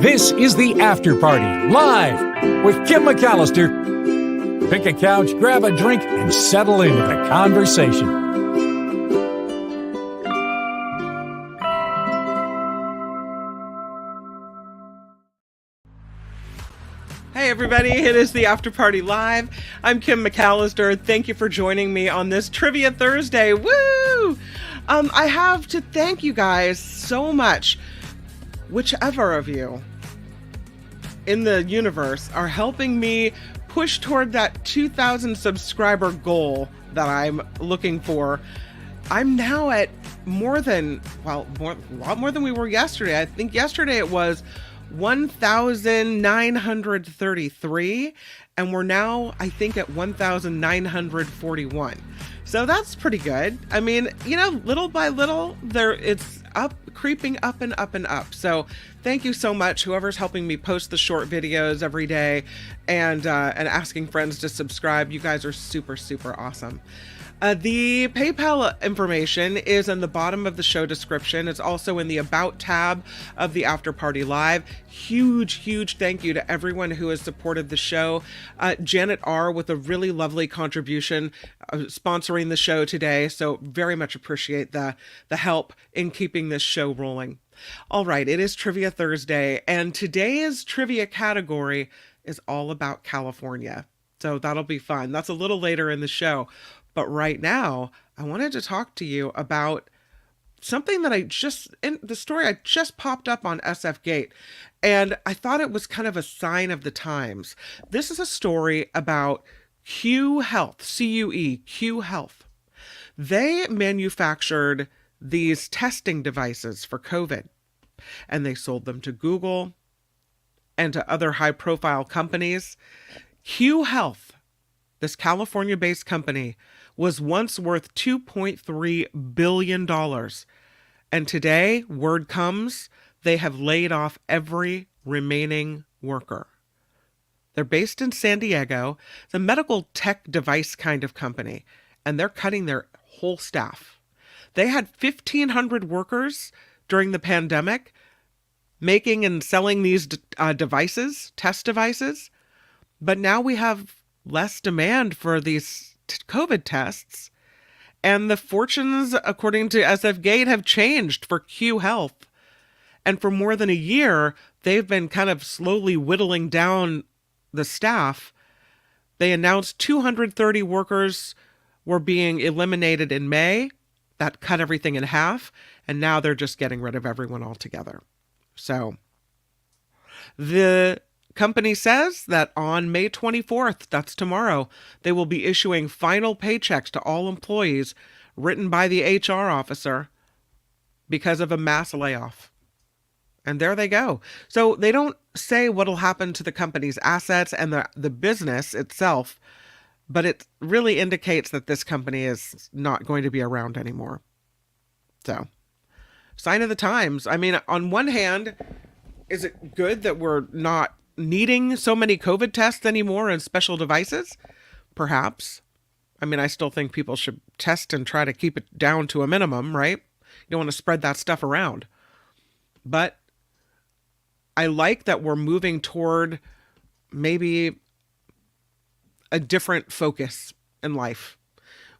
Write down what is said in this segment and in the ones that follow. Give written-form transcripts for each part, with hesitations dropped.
This is the After Party, live with Kim McAllister. Pick a couch, grab a drink, and settle into the conversation. Hey everybody, it is the After Party Live. I'm Kim McAllister. Thank you for joining me on this Trivia Thursday. Woo! I have to thank you guys so much. Whichever of you in the universe are helping me push toward that 2,000 subscriber goal that I'm looking for. I'm now at a lot more than we were yesterday. I think yesterday it was 1,933, and we're now, I think, at 1,941. So that's pretty good. I mean, little by little, it's up, creeping up and up and up. So thank you so much, whoever's helping me post the short videos every day and asking friends to subscribe. You guys are super, super awesome. The PayPal information is in the bottom of the show description. It's also in the About tab of the After Party Live. Huge thank you to everyone who has supported the show. Janet R. with a really lovely contribution sponsoring the show today. So very much appreciate the help in keeping this show rolling. All right, it is Trivia Thursday, and today's trivia category is all about California. So that'll be fun. That's a little later in the show. But right now, I wanted to talk to you about something that the story I just popped up on SF Gate, and I thought it was kind of a sign of the times. This is a story about Q Health, C-U-E, Q Health. They manufactured these testing devices for COVID, and they sold them to Google and to other high-profile companies. Q Health, this California-based company, was once worth $2.3 billion. And today, word comes, they have laid off every remaining worker. They're based in San Diego, the medical tech device kind of company, and they're cutting their whole staff. They had 1,500 workers during the pandemic making and selling these devices, test devices, but now we have less demand for these COVID tests, and the fortunes, according to SF Gate, have changed for Q Health. And for more than a year, they've been kind of slowly whittling down the staff. They announced 230 workers were being eliminated in May. That cut everything in half, and now they're just getting rid of everyone altogether. So the company says that on May 24th, that's tomorrow, they will be issuing final paychecks to all employees written by the HR officer because of a mass layoff. And there they go. So they don't say what'll happen to the company's assets and the business itself, but it really indicates that this company is not going to be around anymore. So, sign of the times. I mean, on one hand, is it good that we're not needing so many COVID tests anymore and special devices? Perhaps. I mean, I still think people should test and try to keep it down to a minimum, right? You don't want to spread that stuff around. But I like that we're moving toward maybe a different focus in life,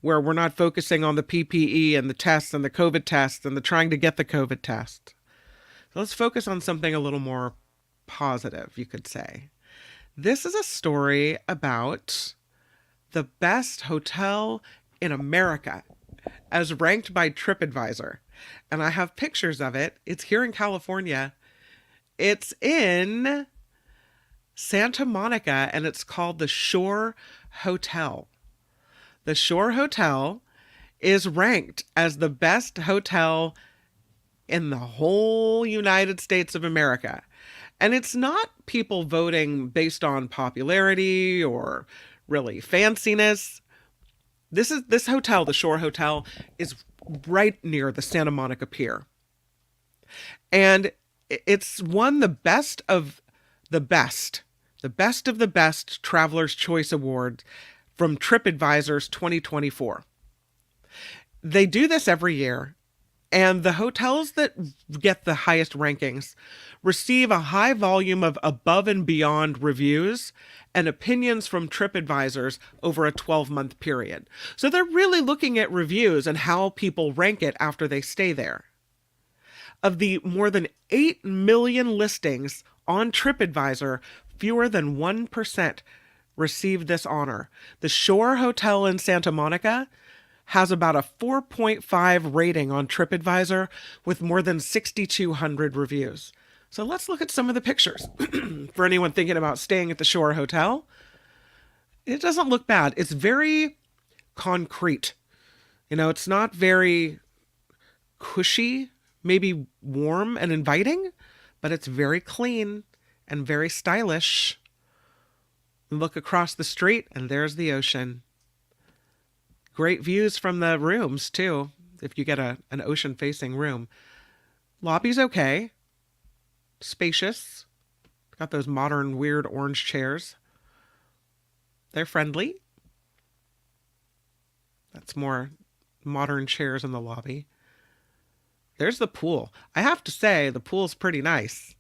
where we're not focusing on the PPE and the tests and the COVID tests and the trying to get the COVID test. So let's focus on something a little more positive, you could say. This is a story about the best hotel in America as ranked by TripAdvisor. And I have pictures of it. It's here in California. It's in Santa Monica, and it's called the Shore Hotel. The Shore Hotel is ranked as the best hotel in the whole United States of America. And it's not people voting based on popularity or really fanciness. This hotel, the Shore Hotel, is right near the Santa Monica Pier. And it's won the best of the best of the best Traveler's Choice Award from TripAdvisor's 2024. They do this every year, And the hotels that get the highest rankings receive a high volume of above and beyond reviews and opinions from TripAdvisors over a 12-month period. So they're really looking at reviews and how people rank it after they stay there. Of the more than 8 million listings on TripAdvisor, fewer than 1% received this honor. The Shore Hotel in Santa Monica has about a 4.5 rating on TripAdvisor with more than 6,200 reviews. So let's look at some of the pictures. For anyone thinking about staying at the Shore Hotel, it doesn't look bad. It's very concrete. It's not very cushy, maybe warm and inviting, but it's very clean and very stylish. Look across the street and there's the ocean. Great views from the rooms too, if you get an ocean facing room. Lobby's okay. Spacious. Got those modern weird orange chairs. They're friendly. That's more modern chairs in the lobby. There's the pool. I have to say, the pool's pretty nice.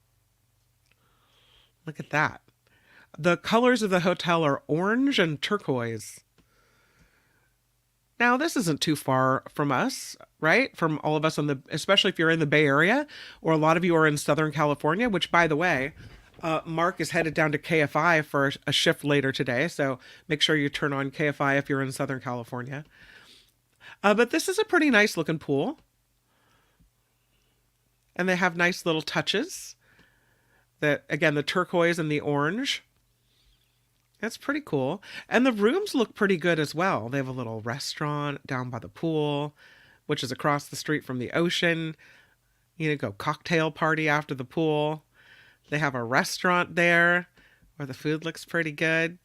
Look at that. The colors of the hotel are orange and turquoise. Now, this isn't too far from us, right? From all of us especially if you're in the Bay Area, or a lot of you are in Southern California, which, by the way, Mark is headed down to KFI for a shift later today. So make sure you turn on KFI if you're in Southern California. But this is a pretty nice looking pool. And they have nice little touches. Again, the turquoise and the orange. That's pretty cool. And the rooms look pretty good as well. They have a little restaurant down by the pool, which is across the street from the ocean. Go cocktail party after the pool. They have a restaurant there where the food looks pretty good.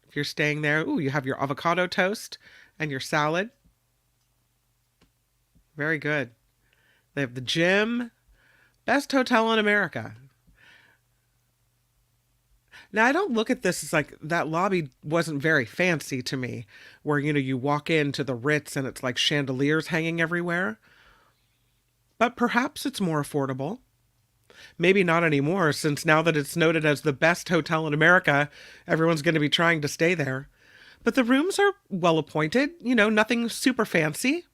If you're staying there, you have your avocado toast and your salad. Very good. They have the gym. Best hotel in America. Now, I don't look at this as like that lobby wasn't very fancy to me, where, you walk into the Ritz and it's like chandeliers hanging everywhere. But perhaps it's more affordable. Maybe not anymore, since now that it's noted as the best hotel in America, everyone's going to be trying to stay there. But the rooms are well appointed, nothing super fancy,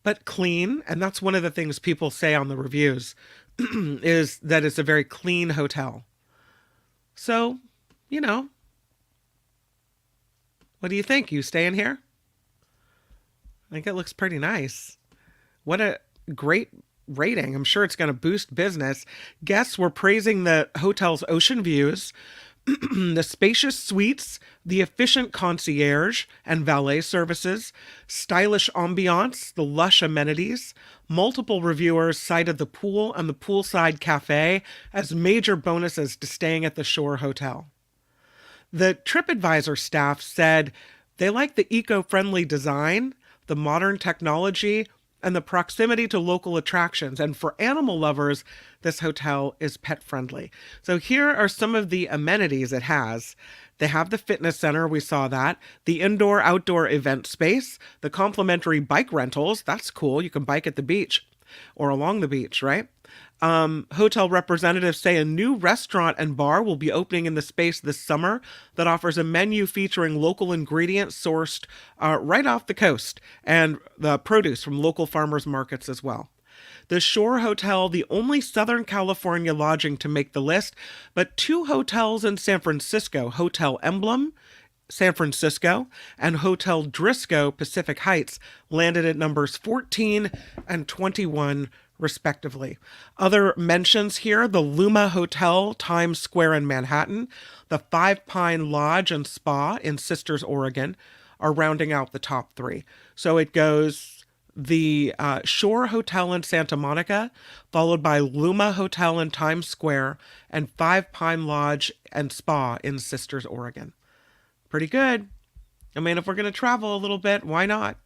but clean. And that's one of the things people say on the reviews is that it's a very clean hotel. So, what do you think? You staying here? I think it looks pretty nice. What a great rating. I'm sure it's going to boost business. Guests were praising the hotel's ocean views, the spacious suites, the efficient concierge and valet services, stylish ambiance, the lush amenities. Multiple reviewers cited the pool and the poolside cafe as major bonuses to staying at the Shore Hotel. The TripAdvisor staff said they like the eco-friendly design, the modern technology, and the proximity to local attractions. And for animal lovers, this hotel is pet friendly. So here are some of the amenities it has. They have the fitness center, we saw that, the indoor-outdoor event space, the complimentary bike rentals, that's cool, you can bike at the beach or along the beach, right? Hotel representatives say a new restaurant and bar will be opening in the space this summer that offers a menu featuring local ingredients sourced right off the coast and the produce from local farmers markets as well. The Shore Hotel, the only Southern California lodging to make the list, but 2 hotels in San Francisco, Hotel Emblem, San Francisco, and Hotel Driscoll, Pacific Heights, landed at numbers 14 and 21 respectively. Other mentions here, the Luma Hotel, Times Square in Manhattan, the Five Pine Lodge and Spa in Sisters, Oregon, are rounding out the top 3. So it goes the Shore Hotel in Santa Monica, followed by Luma Hotel in Times Square, and Five Pine Lodge and Spa in Sisters, Oregon. Pretty good. I mean, if we're going to travel a little bit, why not?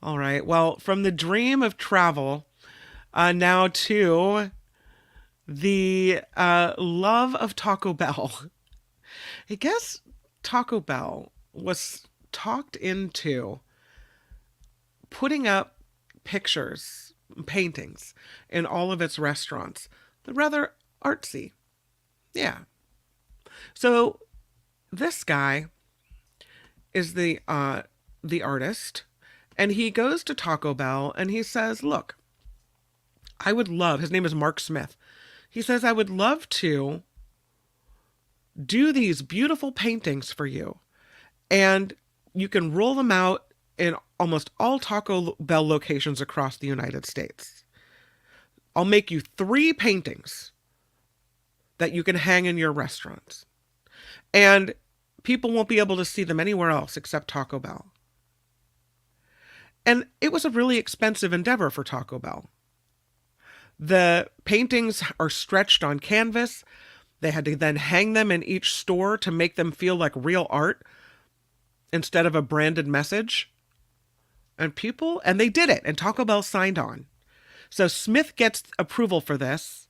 All right. Well, from the dream of travel, now to the love of Taco Bell. I guess Taco Bell was talked into putting up pictures, paintings in all of its restaurants. They're rather artsy. Yeah. So this guy is the artist, and he goes to Taco Bell and he says, "Look, I would love," his name is Mark Smith. He says, "I would love to do these beautiful paintings for you, and you can roll them out in almost all Taco Bell locations across the United States. I'll make you 3 paintings that you can hang in your restaurants, and people won't be able to see them anywhere else except Taco Bell." And it was a really expensive endeavor for Taco Bell. The paintings are stretched on canvas. They had to then hang them in each store to make them feel like real art instead of a branded message. And they did it, and Taco Bell signed on. So Smith gets approval for this.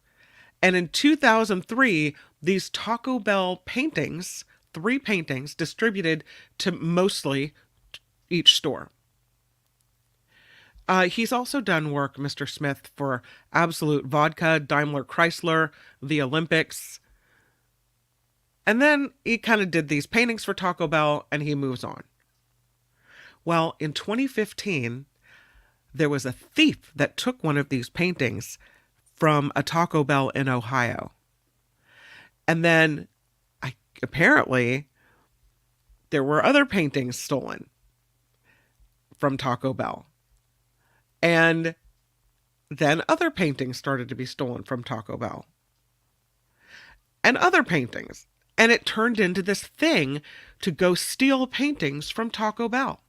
And in 2003, these Taco Bell paintings, 3 paintings, distributed to mostly each store. He's also done work, Mr. Smith, for Absolute Vodka, Daimler Chrysler, the Olympics. And then he kind of did these paintings for Taco Bell, and he moves on. Well, in 2015, there was a thief that took one of these paintings from a Taco Bell in Ohio. And then apparently there were other paintings stolen from Taco Bell. And then other paintings started to be stolen from Taco Bell. And other paintings. And it turned into this thing to go steal paintings from Taco Bell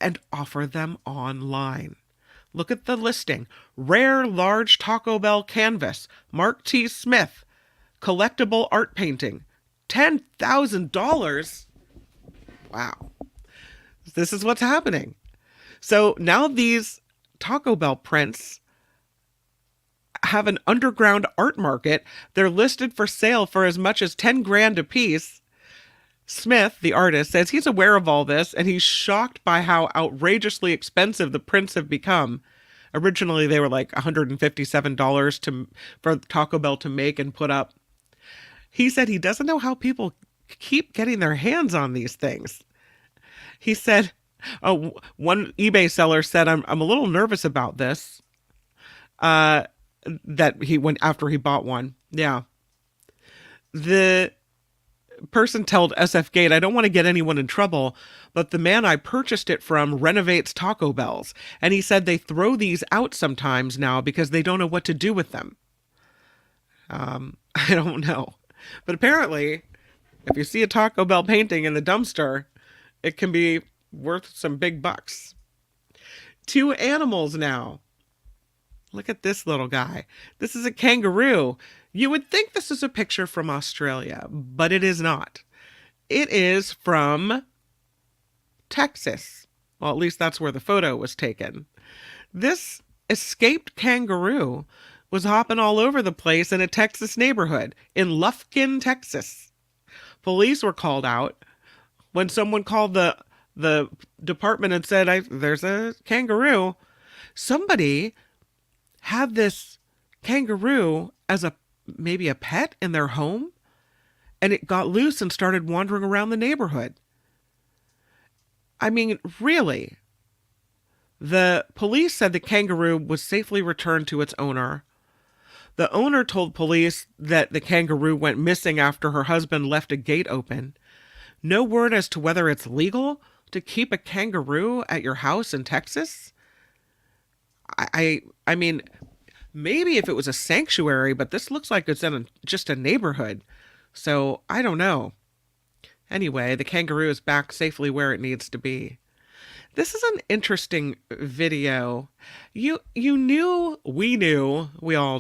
and offer them online. Look at the listing. Rare large Taco Bell canvas. Mark T. Smith. Collectible art painting. $10,000. Wow. This is what's happening. So now these Taco Bell prints have an underground art market. They're listed for sale for as much as 10 grand a piece. Smith, the artist, says he's aware of all this, and he's shocked by how outrageously expensive the prints have become. Originally, they were like $157 for Taco Bell to make and put up. He said he doesn't know how people keep getting their hands on these things. He said, one eBay seller said, I'm a little nervous about this. That he went after he bought one. Yeah. The person told SF Gate, "I don't want to get anyone in trouble, but the man I purchased it from renovates Taco Bells. And he said they throw these out sometimes now because they don't know what to do with them." I don't know. But apparently, if you see a Taco Bell painting in the dumpster, it can be worth some big bucks. 2 animals now. Look at this little guy. This is a kangaroo. You would think this is a picture from Australia, but it is not. It is from Texas. Well, at least that's where the photo was taken. This escaped kangaroo was hopping all over the place in a Texas neighborhood in Lufkin, Texas. Police were called out when someone called the department and said, "There's a kangaroo." Somebody had this kangaroo as maybe a pet in their home, and it got loose and started wandering around the neighborhood. I mean, really. The police said the kangaroo was safely returned to its owner. The owner told police that the kangaroo went missing after her husband left a gate open. No word as to whether it's legal to keep a kangaroo at your house in Texas. I mean, maybe if it was a sanctuary, but this looks like it's in just a neighborhood. So I don't know. Anyway, the kangaroo is back safely where it needs to be. This is an interesting video. We all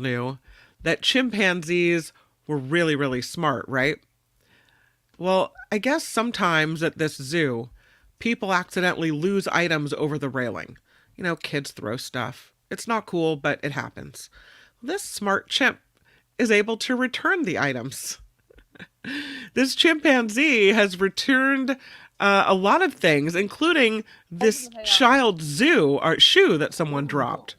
knew that chimpanzees were really, really smart, right? Well, I guess sometimes at this zoo, people accidentally lose items over the railing. Kids throw stuff. It's not cool, but it happens. This smart chimp is able to return the items. This chimpanzee has returned a lot of things, including this child zoo or shoe that someone dropped.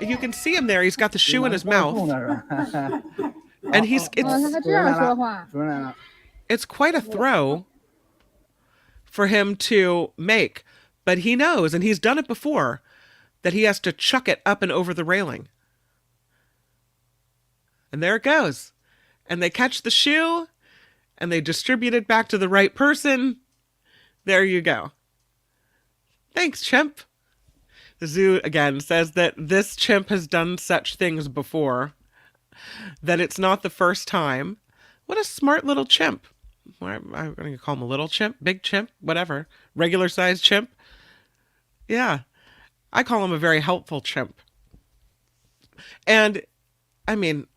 You can see him there. He's got the shoe in his mouth, and it's quite a throw for him to make, but he knows, and he's done it before, that he has to chuck it up and over the railing. And there it goes. And they catch the shoe, and they distribute it back to the right person. There you go. Thanks, chimp. The zoo, again, says that this chimp has done such things before, that it's not the first time. What a smart little chimp. I'm going to call him a little chimp, big chimp, whatever. Regular sized chimp. Yeah. I call him a very helpful chimp. And, I mean,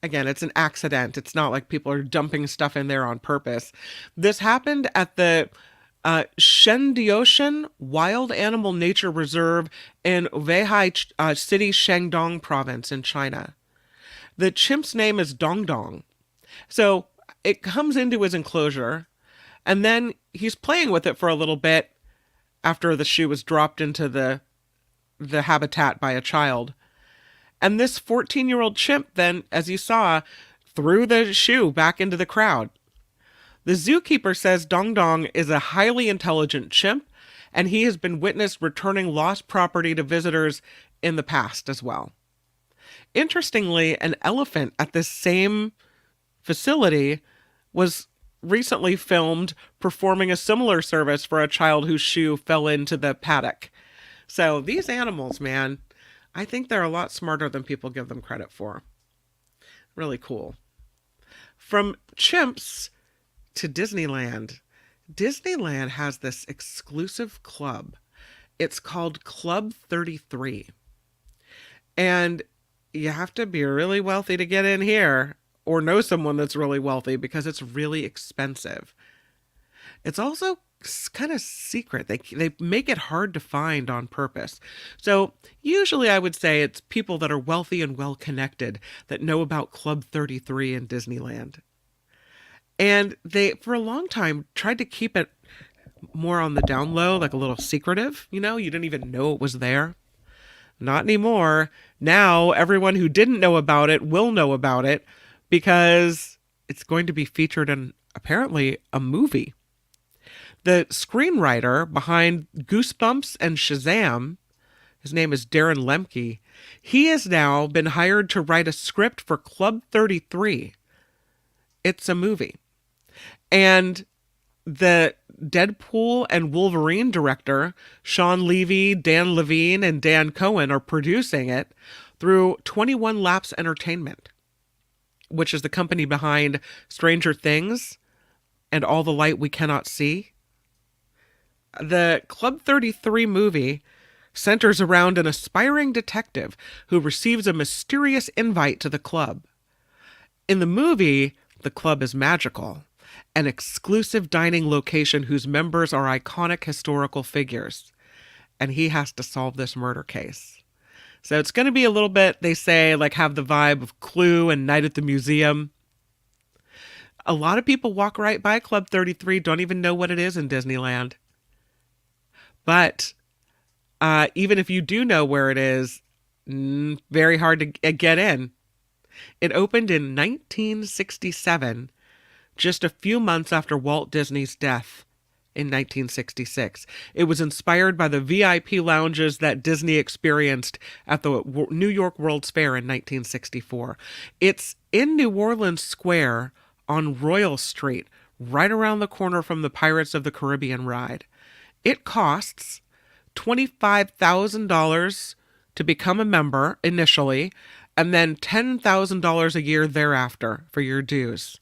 again, it's an accident. It's not like people are dumping stuff in there on purpose. This happened at the Shendioshan Wild Animal Nature Reserve in Weihai City, Shandong Province in China. The chimp's name is Dong Dong. So it comes into his enclosure, and then he's playing with it for a little bit after the shoe was dropped into the habitat by a child. And this 14-year-old chimp then, as you saw, threw the shoe back into the crowd. The zookeeper says Dong Dong is a highly intelligent chimp, and he has been witnessed returning lost property to visitors in the past as well. Interestingly, an elephant at this same facility was recently filmed performing a similar service for a child whose shoe fell into the paddock. So these animals, man, I think they're a lot smarter than people give them credit for. Really cool. From chimps to Disneyland. Disneyland has this exclusive club. It's called Club 33. And you have to be really wealthy to get in here, or know someone that's really wealthy, because it's really expensive. It's also kind of secret. They make it hard to find on purpose. So usually I would say it's people that are wealthy and well connected that know about Club 33 in Disneyland. And they, for a long time, tried to keep it more on the down low, like a little secretive. You didn't even know it was there. Not anymore. Now everyone who didn't know about it will know about it, because it's going to be featured in, apparently, a movie. The screenwriter behind Goosebumps and Shazam, his name is Darren Lemke, he has now been hired to write a script for Club 33. It's a movie. And the Deadpool and Wolverine director, Sean Levy, Dan Levine, and Dan Cohen are producing it through 21 Laps Entertainment, which is the company behind Stranger Things and All the Light We Cannot See. The Club 33 movie centers around an aspiring detective who receives a mysterious invite to the club. In the movie, the club is magical, an exclusive dining location whose members are iconic historical figures, and he has to solve this murder case. So it's going to be a little bit, they say, like have the vibe of Clue and Night at the Museum. A lot of people walk right by Club 33, don't even know what it is in Disneyland. But even if you do know where it is, very hard to get in. It opened in 1967, just a few months after Walt Disney's death in 1966. It was inspired by the VIP lounges that Disney experienced at the New York World's Fair in 1964. It's in New Orleans Square on Royal Street, right around the corner from the Pirates of the Caribbean ride. It costs $25,000 to become a member initially, and then $10,000 a year thereafter for your dues.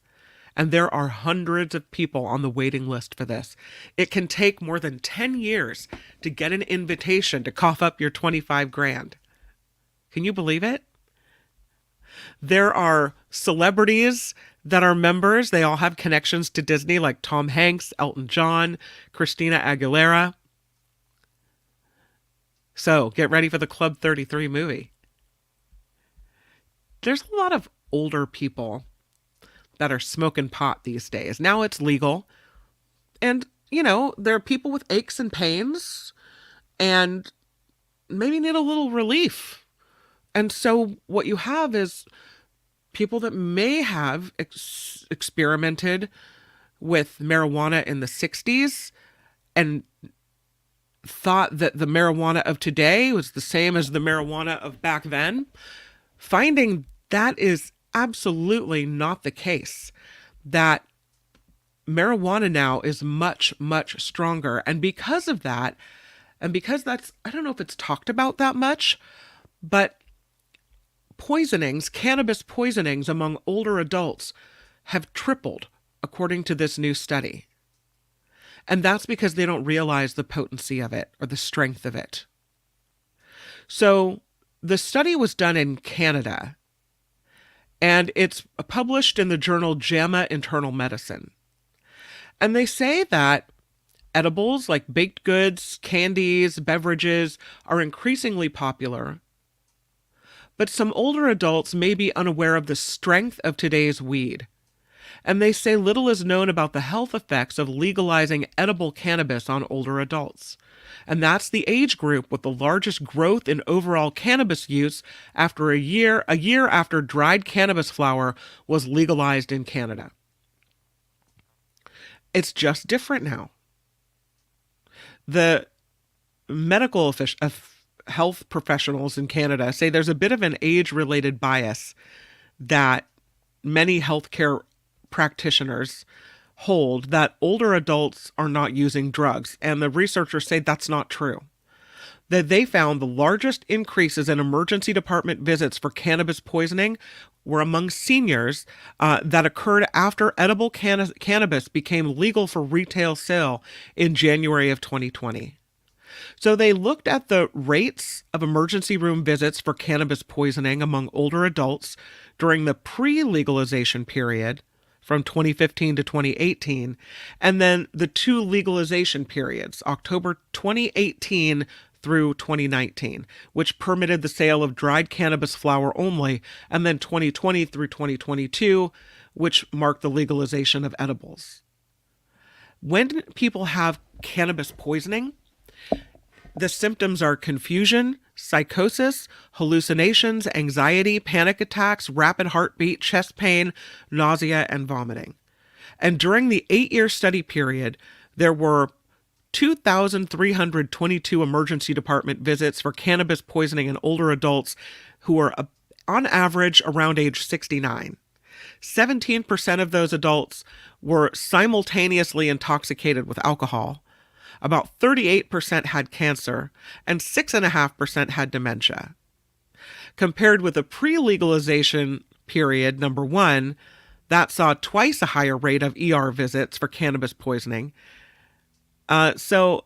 And there are hundreds of people on the waiting list for this. It can take more than 10 years to get an invitation to cough up your 25 grand. Can you believe it? There are celebrities that are members. They all have connections to Disney, like Tom Hanks, Elton John, Christina Aguilera. So get ready for the Club 33 movie. There's a lot of older people that are smoking pot these days. Now it's legal. And, there are people with aches and pains and maybe need a little relief. And so what you have is people that may have experimented with marijuana in the 60s and thought that the marijuana of today was the same as the marijuana of back then, finding that is absolutely not the case. That marijuana now is much, much stronger. And because of that, and because that's, I don't know if it's talked about that much, but cannabis poisonings among older adults have tripled, according to this new study. And that's because they don't realize the potency of it or the strength of it. So the study was done in Canada, and it's published in the journal JAMA Internal Medicine. And they say that edibles like baked goods, candies, beverages are increasingly popular, but some older adults may be unaware of the strength of today's weed. And they say little is known about the health effects of legalizing edible cannabis on older adults. And that's the age group with the largest growth in overall cannabis use after a year after dried cannabis flower was legalized in Canada. It's just different now. The medical health professionals in Canada say there's a bit of an age-related bias that many healthcare practitioners hold, that older adults are not using drugs. And the researchers say that's not true. That they found the largest increases in emergency department visits for cannabis poisoning were among seniors that occurred after edible cannabis became legal for retail sale in January of 2020. So they looked at the rates of emergency room visits for cannabis poisoning among older adults during the pre-legalization period from 2015 to 2018, and then the two legalization periods, October 2018 through 2019, which permitted the sale of dried cannabis flower only, and then 2020 through 2022, which marked the legalization of edibles. When people have cannabis poisoning, the symptoms are confusion, psychosis, hallucinations, anxiety, panic attacks, rapid heartbeat, chest pain, nausea, and vomiting. And during the 8-year study period, there were 2,322 emergency department visits for cannabis poisoning in older adults who were on average around age 69. 17% of those adults were simultaneously intoxicated with alcohol. About 38% had cancer, and 6.5% had dementia. Compared with the pre-legalization period, number 1, that saw twice a higher rate of ER visits for cannabis poisoning. So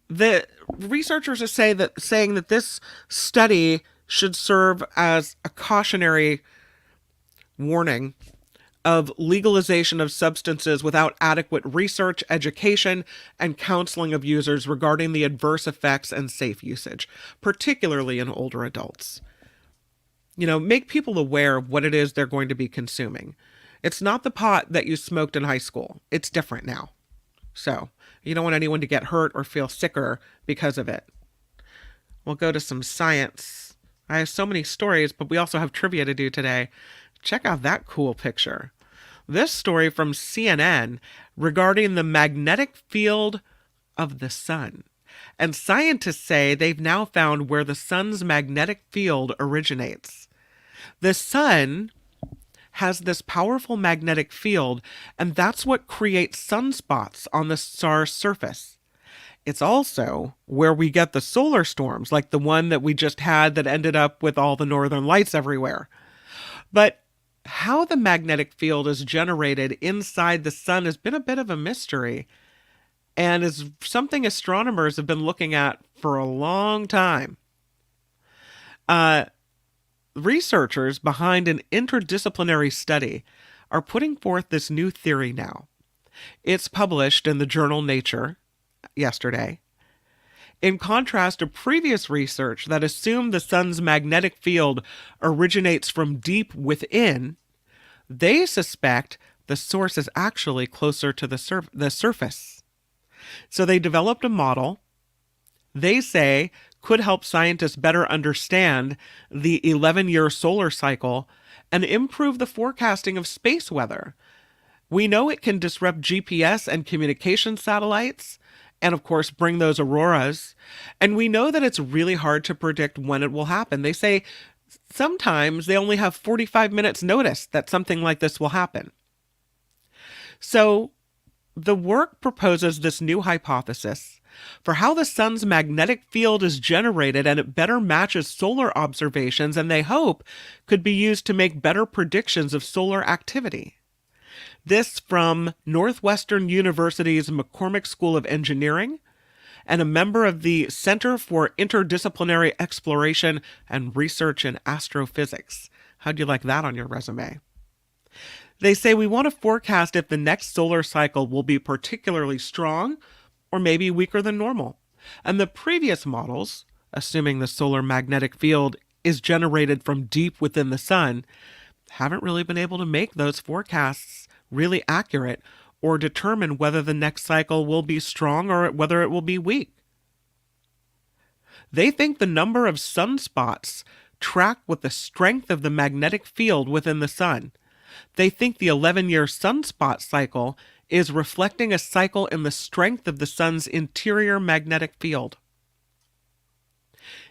the researchers are saying that this study should serve as a cautionary warning of legalization of substances without adequate research, education, and counseling of users regarding the adverse effects and safe usage, particularly in older adults. Make people aware of what it is they're going to be consuming. It's not the pot that you smoked in high school. It's different now. So you don't want anyone to get hurt or feel sicker because of it. We'll go to some science. I have so many stories, but we also have trivia to do today. Check out that cool picture. This story from CNN regarding the magnetic field of the sun. And scientists say they've now found where the sun's magnetic field originates. The sun has this powerful magnetic field, and that's what creates sunspots on the star's surface. It's also where we get the solar storms, like the one that we just had that ended up with all the northern lights everywhere. But how the magnetic field is generated inside the sun has been a bit of a mystery, and is something astronomers have been looking at for a long time. Researchers behind an interdisciplinary study are putting forth this new theory now. It's published in the journal Nature yesterday. In contrast to previous research that assumed the sun's magnetic field originates from deep within, they suspect the source is actually closer to the surface. So they developed a model they say could help scientists better understand the 11-year solar cycle and improve the forecasting of space weather. We know it can disrupt GPS and communication satellites, and of course bring those auroras. And we know that it's really hard to predict when it will happen. They say sometimes they only have 45 minutes notice that something like this will happen. So the work proposes this new hypothesis for how the sun's magnetic field is generated, and it better matches solar observations, and they hope could be used to make better predictions of solar activity. This from Northwestern University's McCormick School of Engineering and a member of the Center for Interdisciplinary Exploration and Research in Astrophysics. How'd you like that on your resume? They say we want to forecast if the next solar cycle will be particularly strong or maybe weaker than normal. And the previous models, assuming the solar magnetic field is generated from deep within the sun, haven't really been able to make those forecasts really accurate or determine whether the next cycle will be strong or whether it will be weak. They think the number of sunspots track with the strength of the magnetic field within the sun. They think the 11-year sunspot cycle is reflecting a cycle in the strength of the sun's interior magnetic field.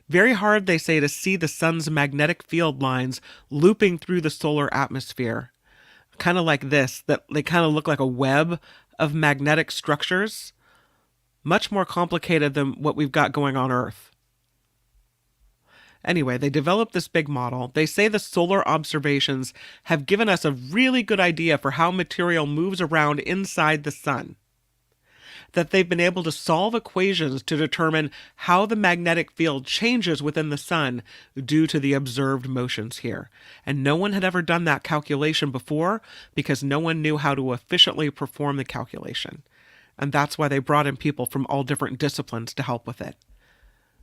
Very hard, they say, to see the sun's magnetic field lines looping through the solar atmosphere. Kind of like this, that they kind of look like a web of magnetic structures. Much more complicated than what we've got going on Earth. Anyway, they developed this big model. They say the solar observations have given us a really good idea for how material moves around inside the sun. That they've been able to solve equations to determine how the magnetic field changes within the sun due to the observed motions here. And no one had ever done that calculation before because no one knew how to efficiently perform the calculation. And that's why they brought in people from all different disciplines to help with it.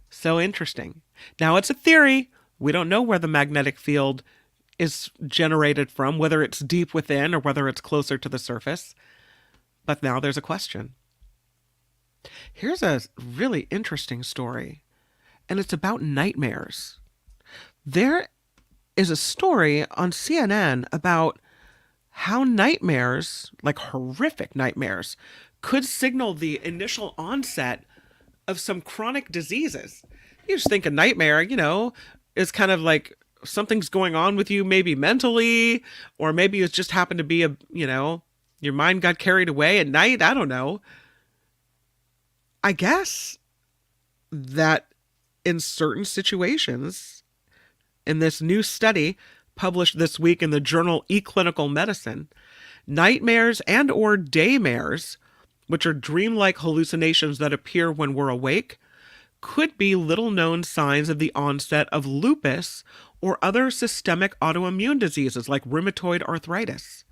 So interesting. Now it's a theory. We don't know where the magnetic field is generated from, whether it's deep within or whether it's closer to the surface. But now there's a question. Here's a really interesting story, and it's about nightmares. There is a story on CNN about how nightmares, like horrific nightmares, could signal the initial onset of some chronic diseases. You just think a nightmare, is kind of like something's going on with you, maybe mentally, or maybe it's just happened to be your mind got carried away at night. I don't know. I guess that in certain situations, in this new study published this week in the journal eClinical Medicine, nightmares and or daymares, which are dreamlike hallucinations that appear when we're awake, could be little-known signs of the onset of lupus or other systemic autoimmune diseases like rheumatoid arthritis.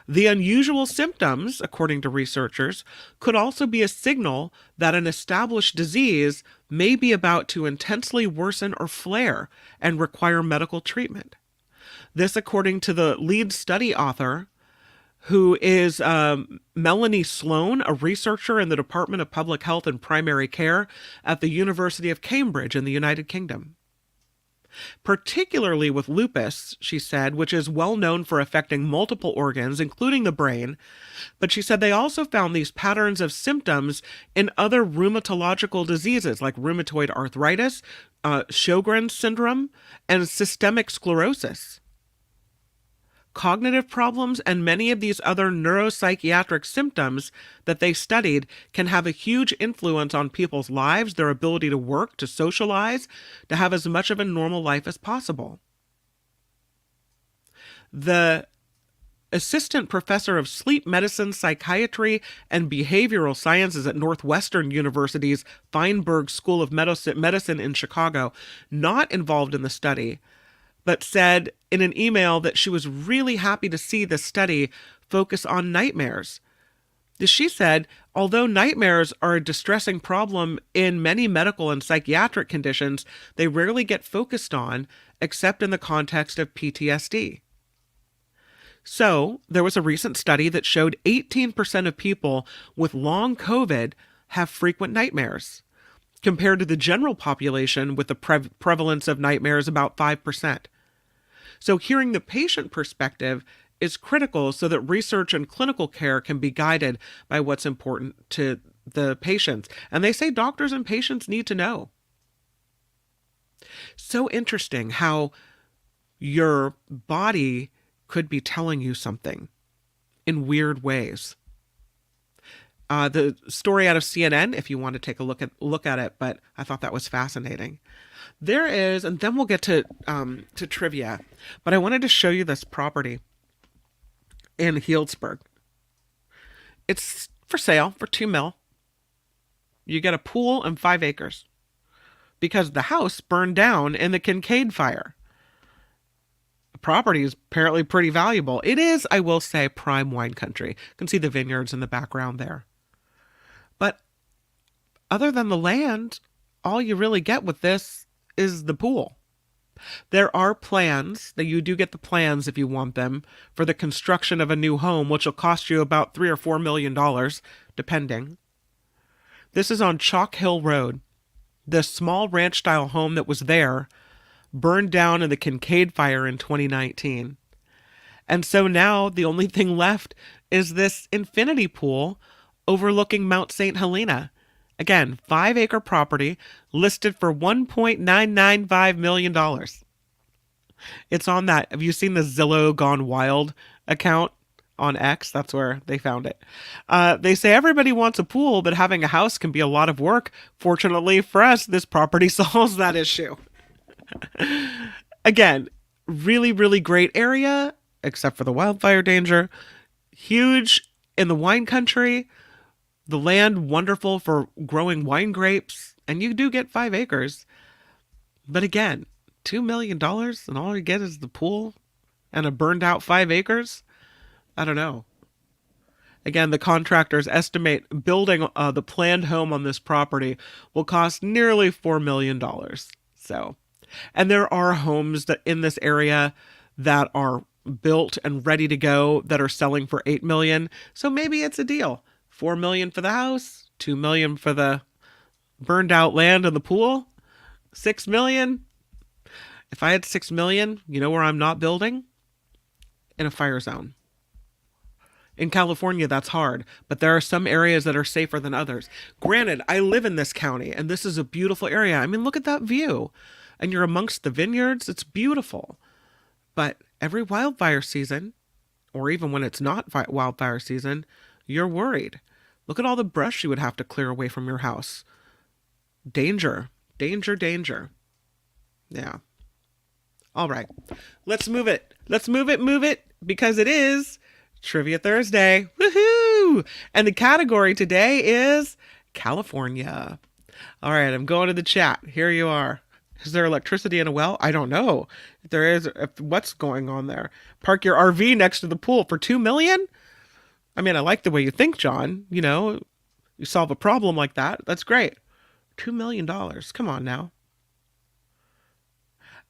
The unusual symptoms, according to researchers, could also be a signal that an established disease may be about to intensely worsen or flare and require medical treatment. This, according to the lead study author, who is Melanie Sloan, a researcher in the Department of Public Health and Primary Care at the University of Cambridge in the United Kingdom. Particularly with lupus, she said, which is well known for affecting multiple organs, including the brain, but she said they also found these patterns of symptoms in other rheumatological diseases like rheumatoid arthritis, Sjogren's syndrome, and systemic sclerosis. Cognitive problems and many of these other neuropsychiatric symptoms that they studied can have a huge influence on people's lives, their ability to work, to socialize, to have as much of a normal life as possible. The assistant professor of sleep medicine, psychiatry, and behavioral sciences at Northwestern University's Feinberg School of Medicine in Chicago, not involved in the study, but said in an email that she was really happy to see the study focus on nightmares. She said, although nightmares are a distressing problem in many medical and psychiatric conditions, they rarely get focused on except in the context of PTSD. So, there was a recent study that showed 18% of people with long COVID have frequent nightmares, compared to the general population with the prevalence of nightmares about 5%. So, hearing the patient perspective is critical so that research and clinical care can be guided by what's important to the patients. And they say doctors and patients need to know. So interesting how your body could be telling you something in weird ways. The story out of CNN, if you want to take a look at it, but I thought that was fascinating. There is, and then we'll get to trivia, but I wanted to show you this property in Healdsburg. It's for sale for $2 million. You get a pool and 5 acres because the house burned down in the Kincaid fire. The property is apparently pretty valuable. It is, I will say, prime wine country. You can see the vineyards in the background there. But other than the land, all you really get with this is the pool. There are plans, that you do get the plans if you want them, for the construction of a new home, which will cost you about $3 or $4 million, depending. This is on Chalk Hill Road. The small ranch-style home that was there burned down in the Kincaid fire in 2019. And so now the only thing left is this infinity pool overlooking Mount St. Helena. Again, 5-acre property listed for $1.995 million. It's on that. Have you seen the Zillow Gone Wild account on X? That's where they found it. They say everybody wants a pool, but having a house can be a lot of work. Fortunately for us, this property solves that issue. Again, really, really great area, except for the wildfire danger. Huge in the wine country. The land wonderful for growing wine grapes, and you do get 5 acres. But again, $2 million and all you get is the pool and a burned out 5 acres? I don't know. Again, the contractors estimate building the planned home on this property will cost nearly $4 million. So, and there are homes that in this area that are built and ready to go that are selling for $8 million. So maybe it's a deal. $4 million for the house, $2 million for the burned out land and the pool, $6 million. If I had $6 million, you know where I'm not building? In a fire zone. In California, that's hard, but there are some areas that are safer than others. Granted, I live in this county, and this is a beautiful area. I mean, look at that view. And you're amongst the vineyards. It's beautiful. But every wildfire season, or even when it's not wildfire season, you're worried. Look at all the brush you would have to clear away from your house. Danger, danger, danger. Yeah. All right. Let's move it. Let's move it, because it is Trivia Thursday. Woohoo! And the category today is California. All right, I'm going to the chat. Here you are. Is there electricity in a well? I don't know. If there is, what's going on there? Park your RV next to the pool for $2 million? I mean, I like the way you think, John. You know, you solve a problem like that. That's great. $2 million. Come on now.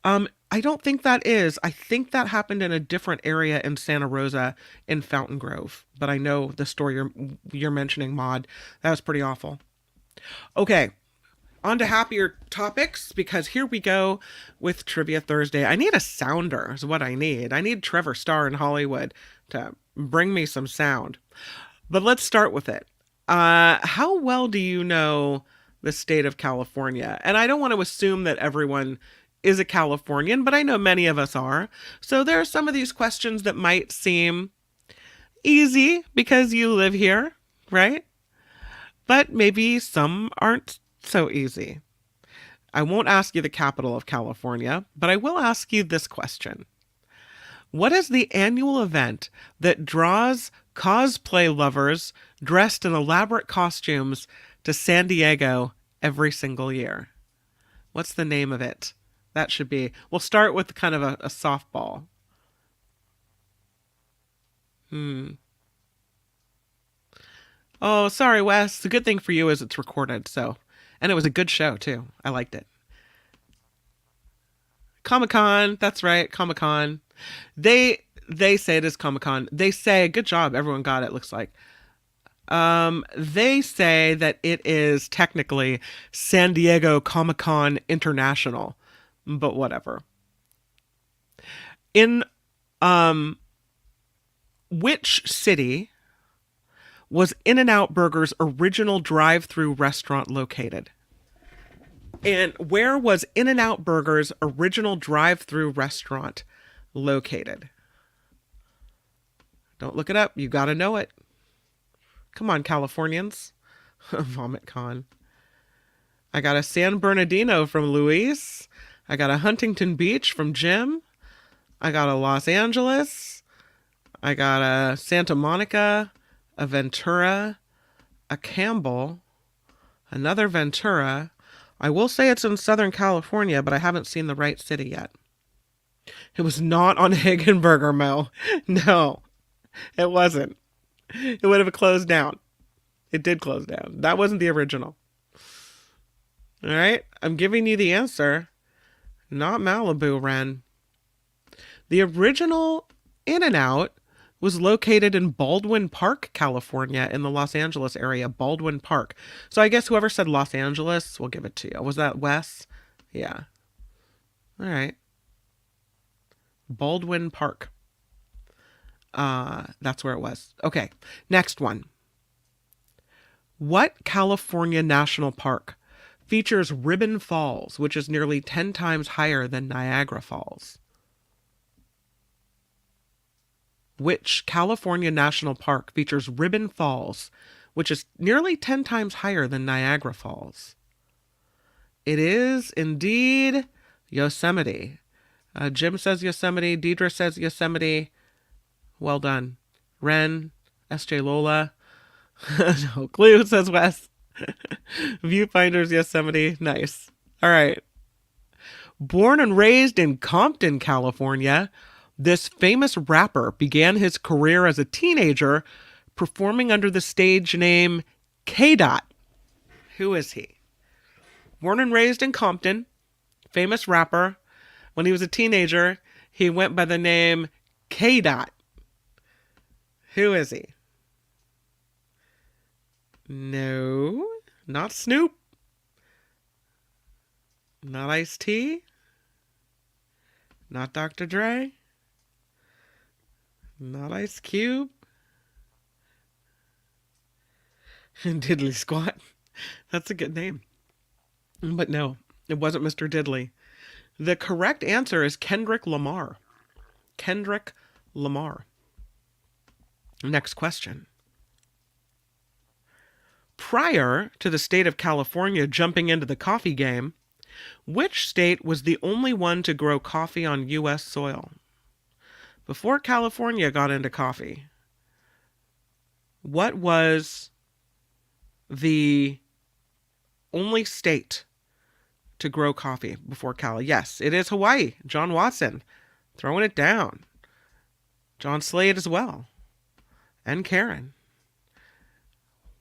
I don't think that is. I think that happened in a different area in Santa Rosa in Fountain Grove. But I know the story you're mentioning, Maud. That was pretty awful. Okay. On to happier topics, because here we go with Trivia Thursday. I need a sounder is what I need. I need Trevor Starr in Hollywood to bring me some sound. But let's start with it. How well do you know the state of California? And I don't want to assume that everyone is a Californian, but I know many of us are. So there are some of these questions that might seem easy because you live here, right? But maybe some aren't so easy. I won't ask you the capital of California, but I will ask you this question. What is the annual event that draws cosplay lovers dressed in elaborate costumes to San Diego every single year? What's the name of it? That should be, we'll start with kind of a softball. Oh, sorry, Wes. The good thing for you is it's recorded, so. And it was a good show, too. I liked it. Comic-Con. That's right, Comic-Con. They They say it is Comic-Con. They say, good job, everyone got it, looks like. They say that it is technically San Diego Comic-Con International, but whatever. In which city was In-N-Out Burger's original drive-through restaurant located? And where was In-N-Out Burger's original drive-through restaurant located? Don't look it up. You got to know it. Come on, Californians. Vomit Con. I got a San Bernardino from Luis. I got a Huntington Beach from Jim. I got a Los Angeles. I got a Santa Monica, a Ventura, a Campbell, another Ventura. I will say it's in Southern California, but I haven't seen the right city yet. It was not on Higgenberger, Mo. No, it wasn't. It would have closed down. It did close down. That wasn't the original. All right, I'm giving you the answer. Not Malibu, Ren. The original In-N-Out was located in Baldwin Park, California, in the Los Angeles area. Baldwin Park. So I guess whoever said Los Angeles, we'll give it to you. Was that Wes? Yeah. All right. Baldwin Park. That's where it was. Okay, next one. What California National Park features Ribbon Falls, which is nearly 10 times higher than Niagara Falls? Which California National Park features Ribbon Falls, which is nearly 10 times higher than Niagara Falls? It is indeed Yosemite. Jim says Yosemite. Deidre says Yosemite. Well done. Ren, SJ Lola. No clue, says Wes. Viewfinders, Yosemite. Nice. All right. Born and raised in Compton, California, this famous rapper began his career as a teenager performing under the stage name K-Dot. Who is he? Born and raised in Compton, famous rapper. When he was a teenager, he went by the name K-Dot. Who is he? No, not Snoop. Not Ice-T. Not Dr. Dre. Not Ice Cube. Diddley Squat. That's a good name. But no, it wasn't Mr. Diddley. The correct answer is Kendrick Lamar. Kendrick Lamar. Next question. Prior to the state of California jumping into the coffee game, which state was the only one to grow coffee on U.S. soil? Before California got into coffee, what was the only state to grow coffee before Cali? Yes, it is Hawaii. John Watson, throwing it down. John Slade as well. And Karen.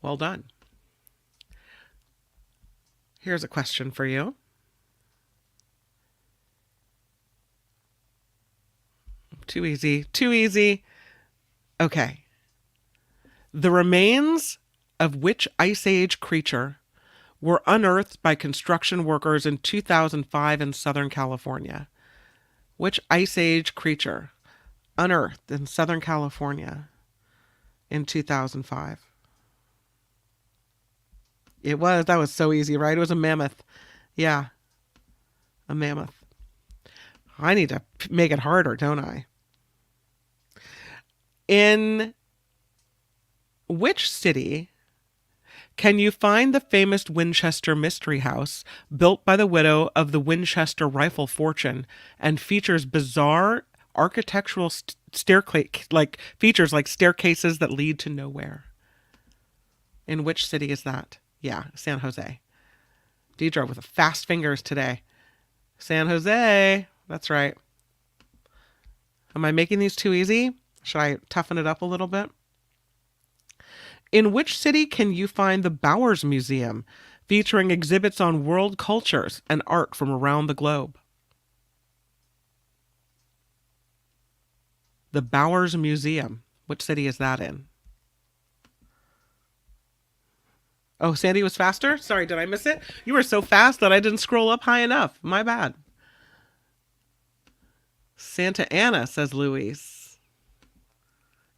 Well done. Here's a question for you. Too easy. Too easy. Okay. The remains of which Ice Age creature were unearthed by construction workers in 2005 in Southern California? Which Ice Age creature unearthed in Southern California in 2005? That was so easy, right? It was a mammoth. Yeah. A mammoth. I need to make it harder, don't I? In which city can you find the famous Winchester Mystery House built by the widow of the Winchester rifle fortune and features bizarre architectural features like staircases that lead to nowhere? In which city is that? Yeah, San Jose. Deidre with fast fingers today. San Jose. That's right. Am I making these too easy? Should I toughen it up a little bit? In which city can you find the Bowers Museum, featuring exhibits on world cultures and art from around the globe? The Bowers Museum. Which city is that in? Oh, Sandy was faster? Sorry, did I miss it? You were so fast that I didn't scroll up high enough. My bad. Santa Ana, says Luis.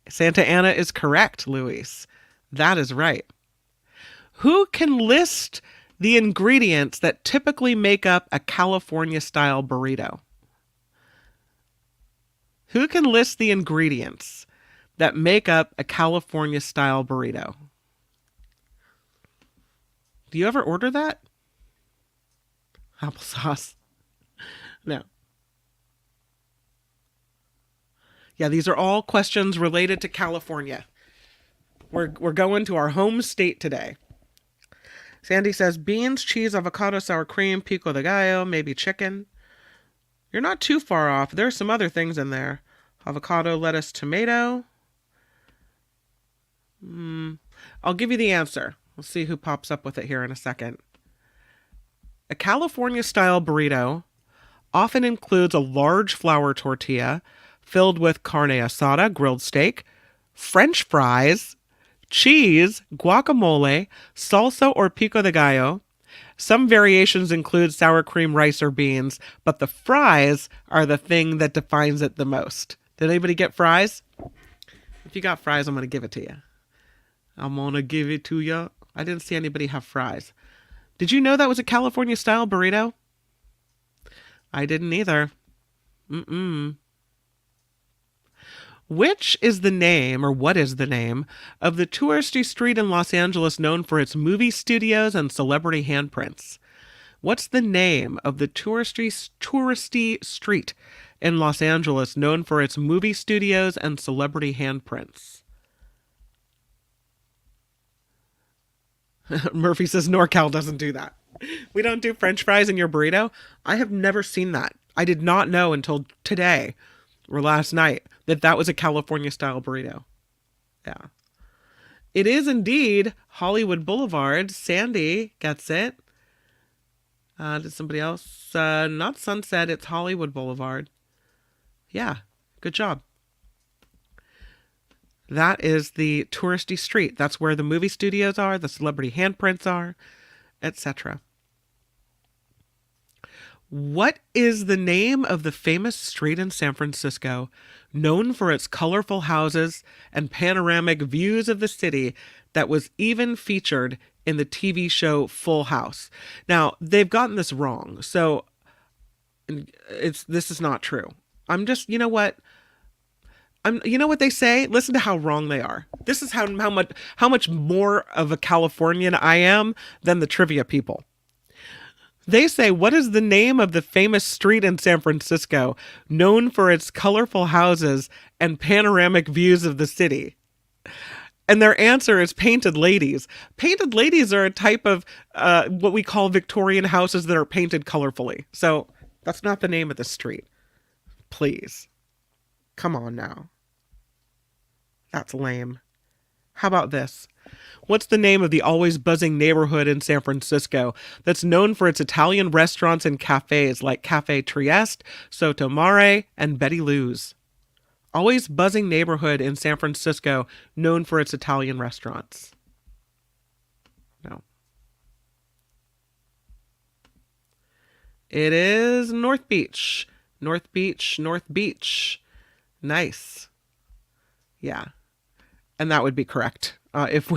Santa Ana is correct, Luis. That is right. Who can list the ingredients that typically make up a California-style burrito? Who can list the ingredients that make up a California-style burrito? Do you ever order that? Applesauce. No. Yeah, these are all questions related to California. We're going to our home state today. Sandy says beans, cheese, avocado, sour cream, pico de gallo, maybe chicken. You're not too far off. There's some other things in there. Avocado, lettuce, tomato. I'll give you the answer. We'll see who pops up with it here in a second. A California-style burrito often includes a large flour tortilla filled with carne asada, grilled steak, French fries, cheese, guacamole, salsa or pico de gallo. Some variations include sour cream, rice, or beans, but the fries are the thing that defines it the most. Did anybody get fries? If you got fries, I'm going to give it to you. I'm going to give it to you. I didn't see anybody have fries. Did you know that was a California-style burrito? I didn't either. Which is the name, or what is the name, of the touristy street in Los Angeles known for its movie studios and celebrity handprints? What's the name of the touristy street in Los Angeles known for its movie studios and celebrity handprints? Murphy says NorCal doesn't do that. We don't do French fries in your burrito. I have never seen that. I did not know until today or last night that was a California-style burrito. Yeah. It is indeed Hollywood Boulevard. Sandy gets it. Did somebody else? Not Sunset. It's Hollywood Boulevard. Yeah. Good job. That is the touristy street. That's where the movie studios are, the celebrity handprints are, etc. What is the name of the famous street in San Francisco known for its colorful houses and panoramic views of the city that was even featured in the TV show Full House? Now, they've gotten this wrong, so this is not true. You know what? You know what they say? Listen to how wrong they are. This is how much more of a Californian I am than the trivia people. They say, what is the name of the famous street in San Francisco known for its colorful houses and panoramic views of the city? And their answer is Painted Ladies. Painted Ladies are a type of what we call Victorian houses that are painted colorfully. So that's not the name of the street. Please. Come on now. That's lame. How about this? What's the name of the always buzzing neighborhood in San Francisco that's known for its Italian restaurants and cafes like Cafe Trieste, Sotomare, and Betty Lou's? Always buzzing neighborhood in San Francisco known for its Italian restaurants. No. It is North Beach. North Beach, North Beach. Nice. Yeah. And that would be correct. That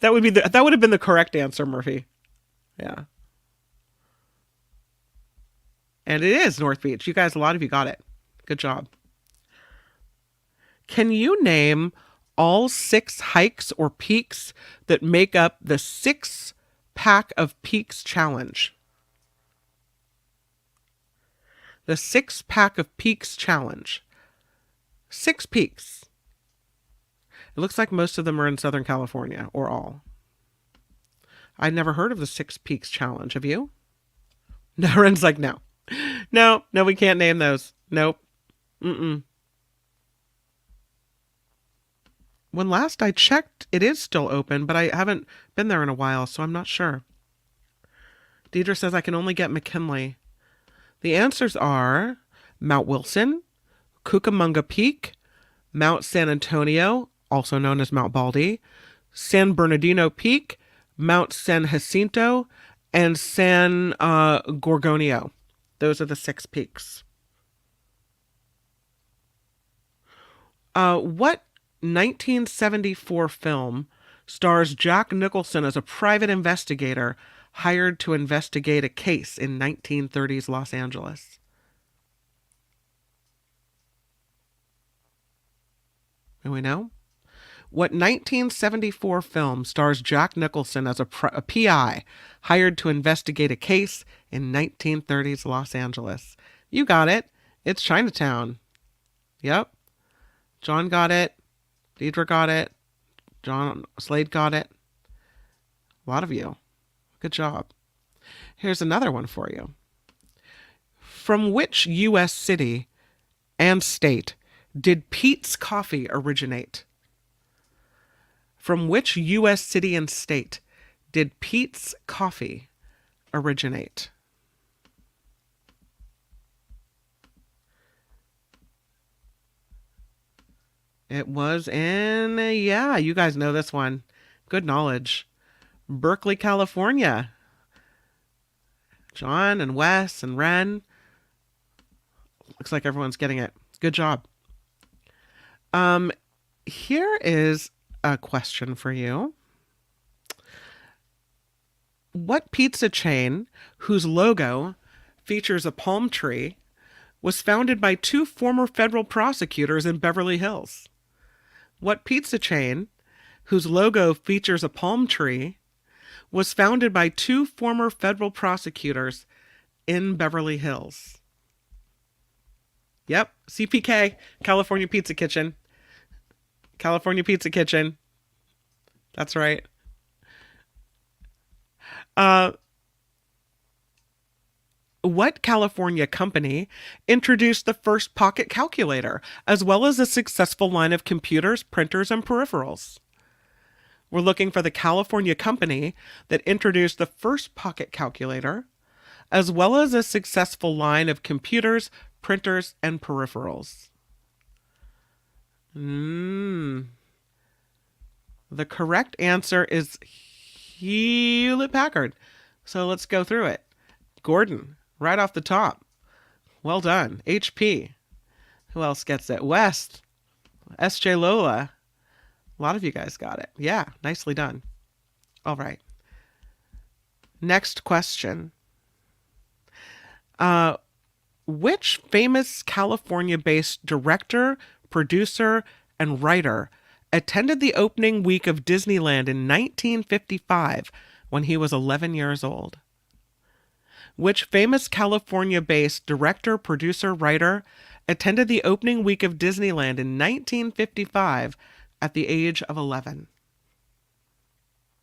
would have been the correct answer, Murphy. Yeah. And it is North Beach. You guys, a lot of you got it. Good job. Can you name all 6 hikes or peaks that make up the 6-pack of peaks challenge? The 6-pack of peaks challenge. 6 peaks. It looks like most of them are in Southern California, or all. I'd never heard of the 6 peaks challenge. Have you? Naren's like, no. No, we can't name those. Nope. When last I checked, it is still open, but I haven't been there in a while, so I'm not sure. Deidre says I can only get McKinley. The answers are Mount Wilson, Cucamonga Peak, Mount San Antonio, also known as Mount Baldy, San Bernardino Peak, Mount San Jacinto, and San Gorgonio. Those are the 6 peaks. What 1974 film stars Jack Nicholson as a private investigator hired to investigate a case in 1930s Los Angeles? Do we know? What 1974 film stars Jack Nicholson as a PI hired to investigate a case in 1930s Los Angeles? You got it. It's Chinatown. Yep. John got it. Deidre got it. John Slade got it. A lot of you. Good job. Here's another one for you. From which U.S. city and state did Peet's Coffee originate? From which U.S. city and state did Peet's Coffee originate? It was in, yeah, you guys know this one. Good knowledge. Berkeley, California. John and Wes and Ren. Looks like everyone's getting it. Good job. Here is a question for you. What pizza chain whose logo features a palm tree was founded by 2 former federal prosecutors in Beverly Hills? What pizza chain whose logo features a palm tree was founded by 2 former federal prosecutors in Beverly Hills? Yep, CPK, California Pizza Kitchen. California Pizza Kitchen. That's right. What California company introduced the first pocket calculator, as well as a successful line of computers, printers, and peripherals? We're looking for the California company that introduced the first pocket calculator, as well as a successful line of computers, printers, and peripherals. The correct answer is Hewlett Packard. So let's go through it. Gordon, right off the top. Well done. HP. Who else gets it? West. SJ Lola. A lot of you guys got it. Yeah, nicely done. All right. Next question. Which famous California-based director, producer, and writer attended the opening week of Disneyland in 1955 when he was 11 years old? Which famous California-based director, producer, writer attended the opening week of Disneyland in 1955 at the age of 11?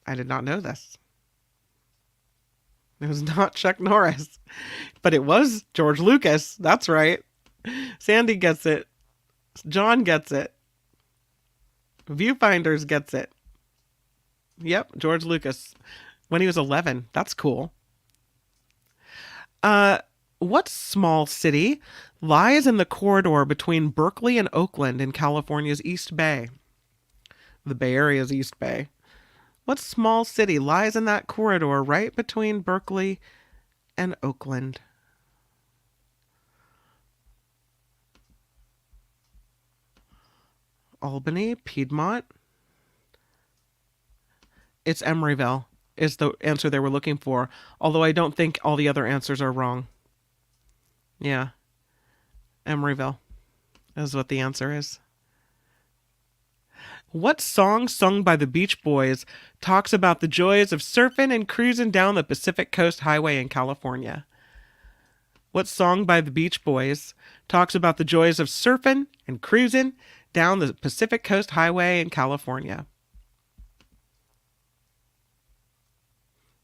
I did not know this. It was not Chuck Norris, but it was George Lucas. That's right. Sandy gets it. John gets it. Viewfinders gets it. Yep, George Lucas. When he was 11. That's cool. What small city lies in the corridor between Berkeley and Oakland in California's East Bay? The Bay Area's East Bay. What small city lies in that corridor right between Berkeley and Oakland? Albany, Piedmont. It's Emeryville is the answer they were looking for, although I don't think all the other answers are wrong. Yeah. Emeryville is what the answer is. What song sung by the Beach Boys talks about the joys of surfing and cruising down the Pacific Coast Highway in California? What song by the Beach Boys talks about the joys of surfing and cruising down the Pacific Coast Highway in California?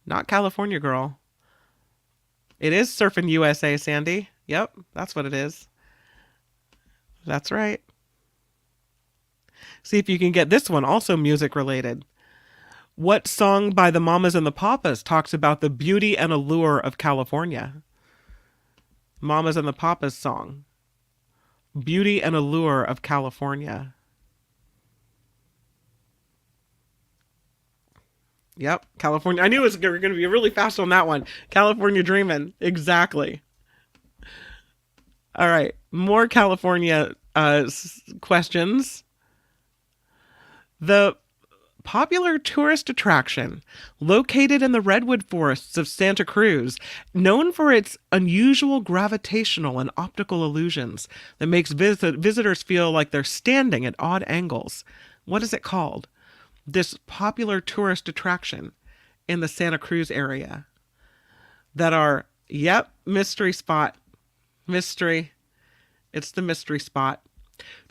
Not California Girl. It is Surfing USA, Sandy. Yep, that's what it is. That's right. See if you can get this one, also music related. What song by the Mamas and the Papas talks about the beauty and allure of California? Mamas and the Papas song. Beauty and allure of California. Yep, California. I knew it was going to be really fast on that one. California Dreamin'. Exactly. All right, more California questions. The popular tourist attraction located in the redwood forests of Santa Cruz, known for its unusual gravitational and optical illusions that makes visitors feel like they're standing at odd angles. What is it called? This popular tourist attraction in the Santa Cruz area that are, yep, mystery spot. Mystery. It's the mystery spot.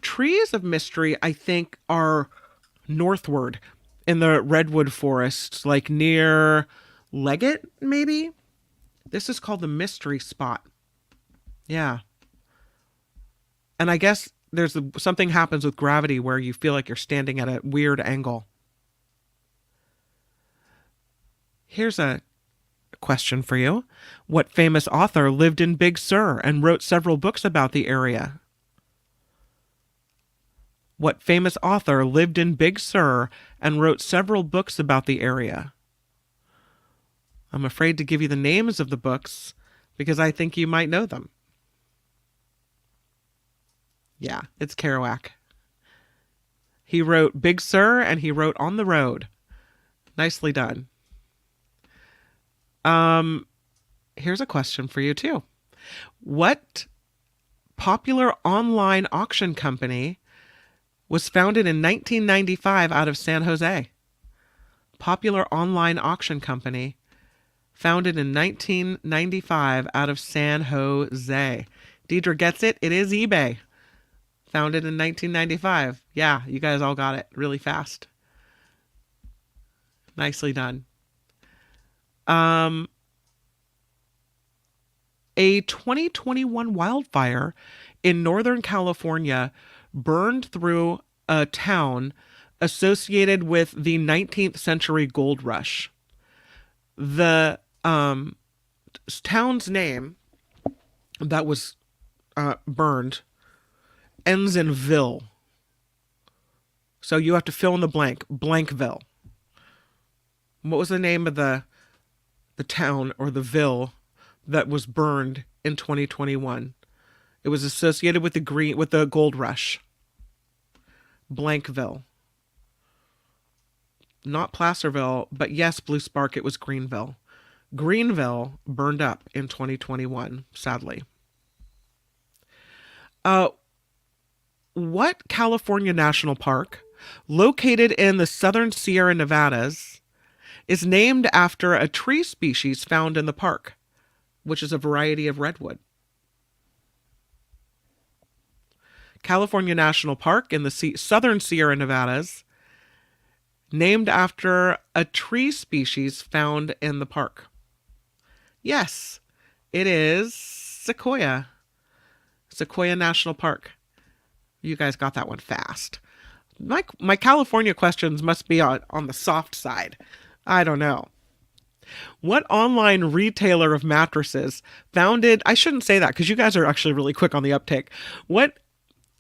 Trees of mystery, I think, are northward in the redwood forests, like near Leggett, maybe? This is called the mystery spot. Yeah. And I guess something happens with gravity where you feel like you're standing at a weird angle. Here's a question for you. What famous author lived in Big Sur and wrote several books about the area? What famous author lived in Big Sur and wrote several books about the area? I'm afraid to give you the names of the books because I think you might know them. Yeah, it's Kerouac. He wrote Big Sur and he wrote On the Road. Nicely done. Here's a question for you too. What popular online auction company was founded in 1995 out of San Jose? Popular online auction company founded in 1995 out of San Jose. Deidre gets it. It is eBay. Founded in 1995. Yeah, you guys all got it really fast. Nicely done. A 2021 wildfire in Northern California burned through a town associated with the 19th century gold rush. The town's name that was burned ends in Ville. So you have to fill in the blank. Blankville. What was the name of the town or the ville that was burned in 2021? It was associated with the gold rush. Blankville. Not Placerville, but yes, Blue Spark, it was Greenville. Greenville burned up in 2021, sadly. What California National Park, located in the southern Sierra Nevadas, is named after a tree species found in the park, which is a variety of redwood? California National Park in the southern Sierra Nevadas, named after a tree species found in the park. Yes, it is Sequoia. Sequoia National Park. You guys got that one fast. My California questions must be on the soft side. I don't know. What online retailer of mattresses founded... I shouldn't say that because you guys are actually really quick on the uptake. What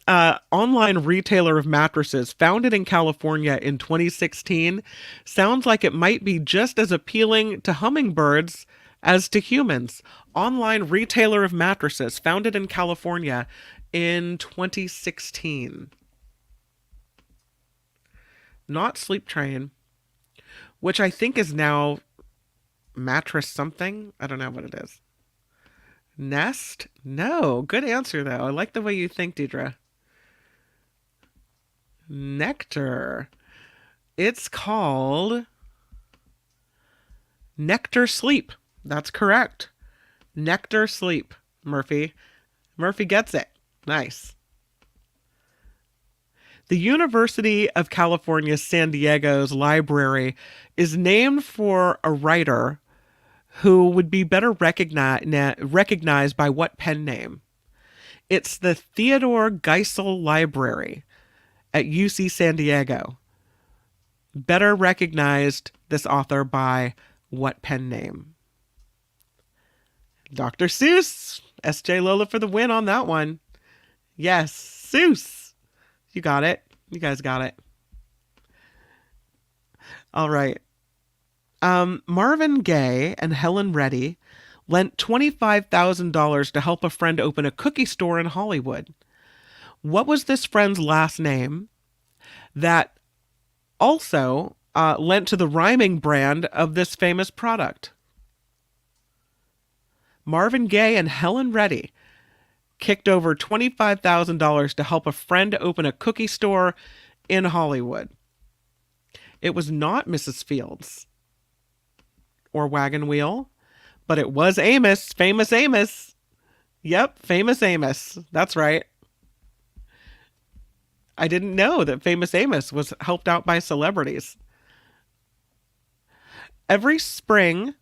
online retailer of mattresses founded in California in 2016 sounds like it might be just as appealing to hummingbirds as to humans? Online retailer of mattresses founded in California in 2016. Not Sleep Train, which I think is now Mattress something. I don't know what it is. Nest? No. Good answer, though. I like the way you think, Deidre. Nectar. It's called Nectar Sleep. That's correct. Nectar Sleep, Murphy. Murphy gets it. Nice. The University of California, San Diego's library is named for a writer who would be better recognized by what pen name? It's the Theodore Geisel Library at UC San Diego. Better recognized, this author, by what pen name? Dr. Seuss. S.J. Lola for the win on that one. Yes, Seuss. You got it. You guys got it. All right. Marvin Gaye and Helen Reddy lent $25,000 to help a friend open a cookie store in Hollywood. What was this friend's last name that also lent to the rhyming brand of this famous product? Marvin Gaye and Helen Reddy kicked over $25,000 to help a friend open a cookie store in Hollywood. It was not Mrs. Fields or Wagon Wheel, but it was Amos, famous Amos. Yep, famous Amos. That's right. I didn't know that famous Amos was helped out by celebrities. Every spring,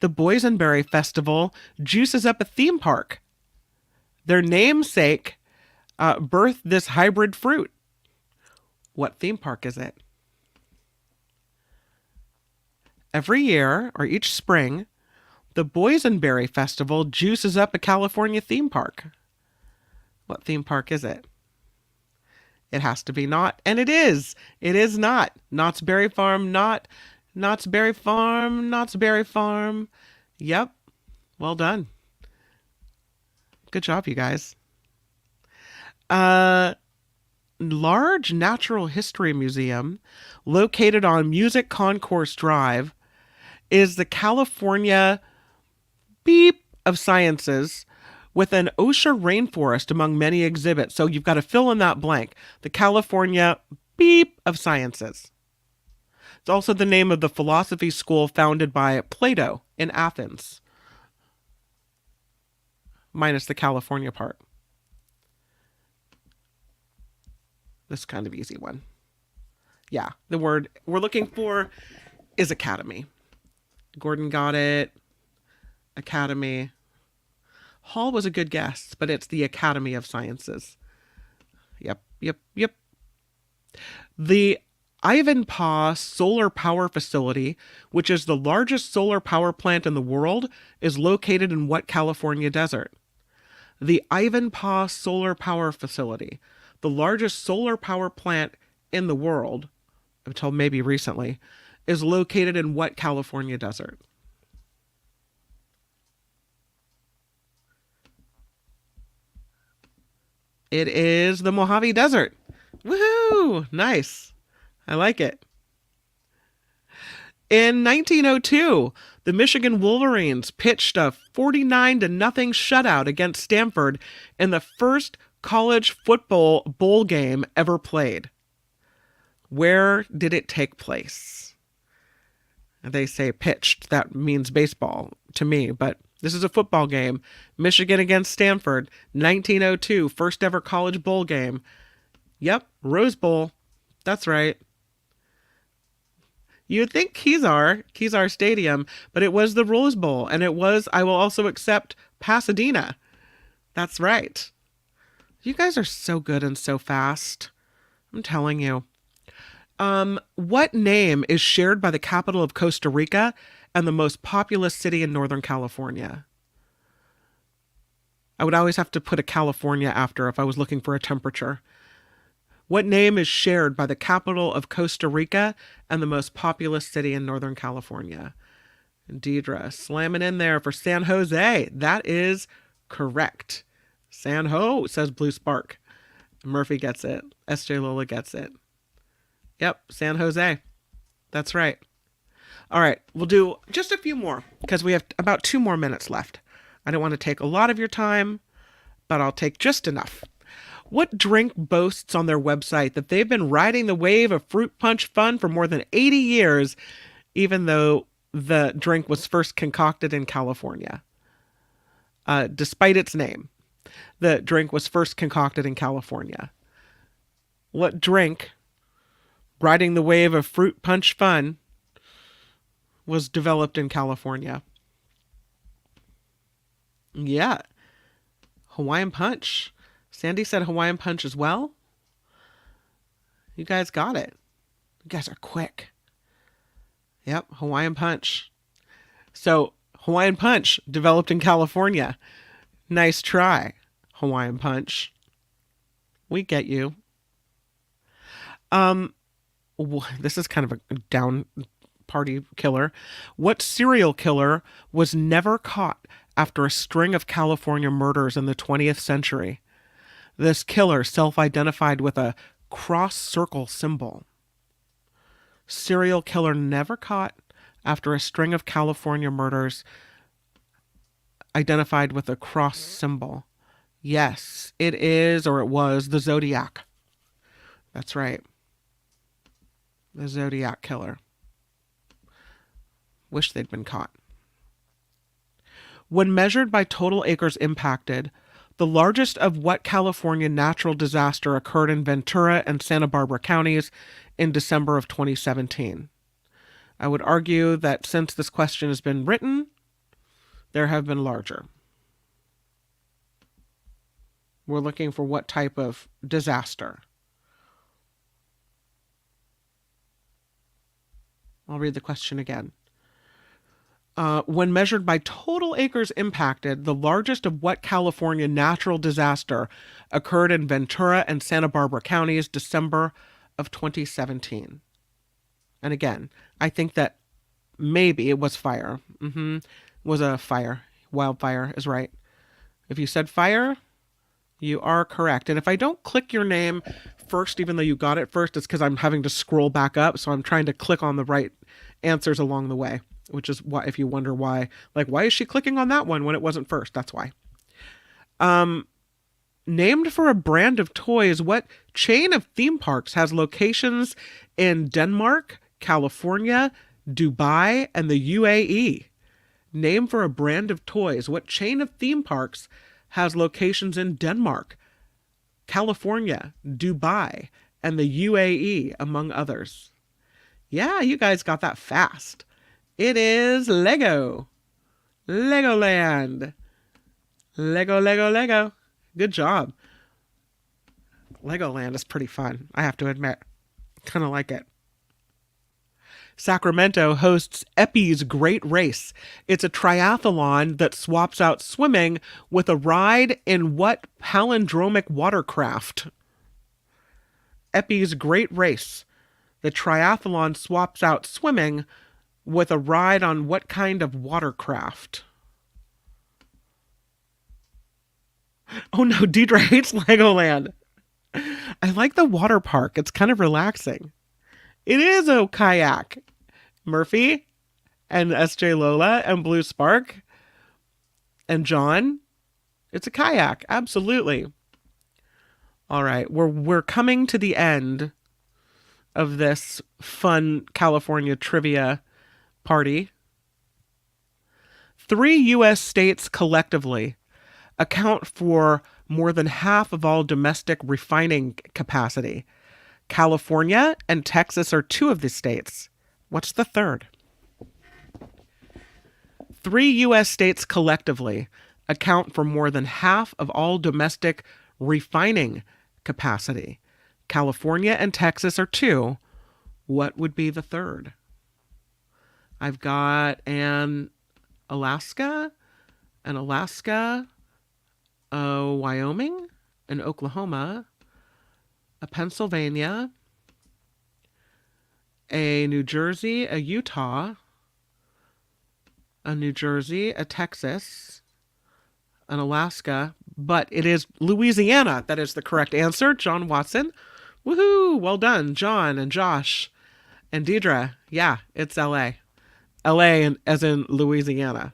the Boysenberry Festival juices up a theme park. Their namesake birthed this hybrid fruit. What theme park is it? Every year, or each spring, the Boysenberry Festival juices up a California theme park. What theme park is it? It has to be not, and it is. It is not. Knott's Berry Farm, not. Knott's Berry Farm, Knott's Berry Farm. Yep. Well done. Good job, you guys. Large natural history museum located on Music Concourse Drive is the California Beep of Sciences with an OSHA rainforest among many exhibits. So you've got to fill in that blank. The California Beep of Sciences. It's also the name of the philosophy school founded by Plato in Athens. Minus the California part. This kind of easy one. Yeah, the word we're looking for is academy. Gordon got it. Academy. Hall was a good guess, but it's the Academy of Sciences. Yep. The Ivanpah Solar Power Facility, which is the largest solar power plant in the world, is located in what California desert? The Ivanpah Solar Power Facility, the largest solar power plant in the world, until maybe recently, is located in what California desert? It is the Mojave Desert. Woohoo! Nice. I like it. In 1902, the Michigan Wolverines pitched a 49-0 shutout against Stanford in the first college football bowl game ever played. Where did it take place? They say pitched. That means baseball to me, but this is a football game. Michigan against Stanford, 1902, first ever college bowl game. Yep, Rose Bowl. That's right. You'd think Kezar Stadium, but it was the Rose Bowl, and it was, I will also accept, Pasadena. That's right. You guys are so good and so fast. I'm telling you. What name is shared by the capital of Costa Rica and the most populous city in Northern California? I would always have to put a California after if I was looking for a temperature. What name is shared by the capital of Costa Rica and the most populous city in Northern California? Deidre, slamming in there for San Jose. That is correct. San Ho, says Blue Spark. Murphy gets it. SJ Lola gets it. Yep, San Jose. That's right. All right, we'll do just a few more because we have about 2 more minutes left. I don't want to take a lot of your time, but I'll take just enough. What drink boasts on their website that they've been riding the wave of fruit punch fun for more than 80 years, even though the drink was first concocted in California? Despite its name, the drink was first concocted in California. What drink, riding the wave of fruit punch fun, was developed in California? Yeah, Hawaiian Punch. Sandy said Hawaiian Punch as well. You guys got it. You guys are quick. Yep, Hawaiian Punch. So, Hawaiian Punch developed in California. Nice try, Hawaiian Punch. We get you. This is kind of a down party killer. What serial killer was never caught after a string of California murders in the 20th century? This killer self-identified with a cross circle symbol. Serial killer never caught after a string of California murders identified with a cross symbol. Yes, it is, or it was, the Zodiac. That's right. The Zodiac killer. Wish they'd been caught. When measured by total acres impacted, the largest of what California natural disaster occurred in Ventura and Santa Barbara counties in December of 2017? I would argue that since this question has been written, there have been larger. We're looking for what type of disaster. I'll read the question again. When measured by total acres impacted, the largest of what California natural disaster occurred in Ventura and Santa Barbara counties, December of 2017? And again, I think that maybe it was fire. Was a fire. Wildfire is right. If you said fire, you are correct. And if I don't click your name first, even though you got it first, it's because I'm having to scroll back up. So I'm trying to click on the right answers along the way, which is why, if you wonder why, like, why is she clicking on that one when it wasn't first? That's why. Named for a brand of toys, what chain of theme parks has locations in Denmark, California, Dubai, and the UAE? Named for a brand of toys, what chain of theme parks has locations in Denmark, California, Dubai, and the UAE, among others? Yeah, you guys got that fast. It is Lego. Legoland. Lego, Lego, Lego. Good job. Legoland is pretty fun, I have to admit. Kind of like it. Sacramento hosts Epi's Great Race. It's a triathlon that swaps out swimming with a ride in what palindromic watercraft? Epi's Great Race. The triathlon swaps out swimming with a ride on what kind of watercraft? Oh no, Deidre hates Legoland. I like the water park. It's kind of relaxing. It is a kayak. Murphy and SJ Lola and Blue Spark and John. It's a kayak. Absolutely. All right. We're coming to the end of this fun California trivia party. 3 U.S. states collectively account for more than half of all domestic refining capacity. California and Texas are 2 of the states. What's the third? 3 U.S. states collectively account for more than half of all domestic refining capacity. California and Texas are 2. What would be the third? I've got Alaska, a Wyoming, an Oklahoma, a Pennsylvania, a New Jersey, a Utah, a New Jersey, a Texas, an Alaska, but it is Louisiana. That is the correct answer. John Watson. Woohoo! Well done, John and Josh and Deidre. Yeah, it's LA. LA as in Louisiana.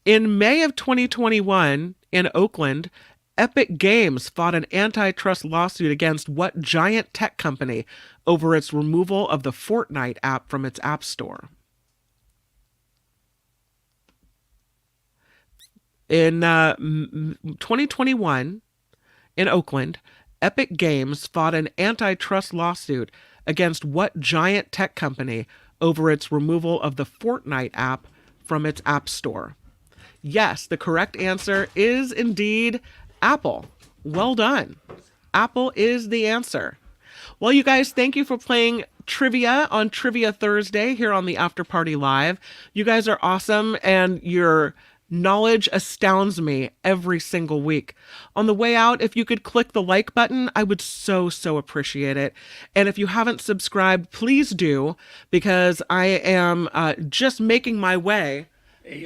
In May of 2021, in Oakland, Epic Games fought an antitrust lawsuit against what giant tech company over its removal of the Fortnite app from its app store? In 2021, in Oakland, Epic Games fought an antitrust lawsuit against what giant tech company over its removal of the Fortnite app from its app store? Yes, the correct answer is indeed Apple. Well done. Apple is the answer. Well, you guys, thank you for playing trivia on Trivia Thursday here on the After Party Live. You guys are awesome, and you're Knowledge astounds me every single week. On the way out, if you could click the like button, I would so appreciate it. And if you haven't subscribed, please do, because I am just making my way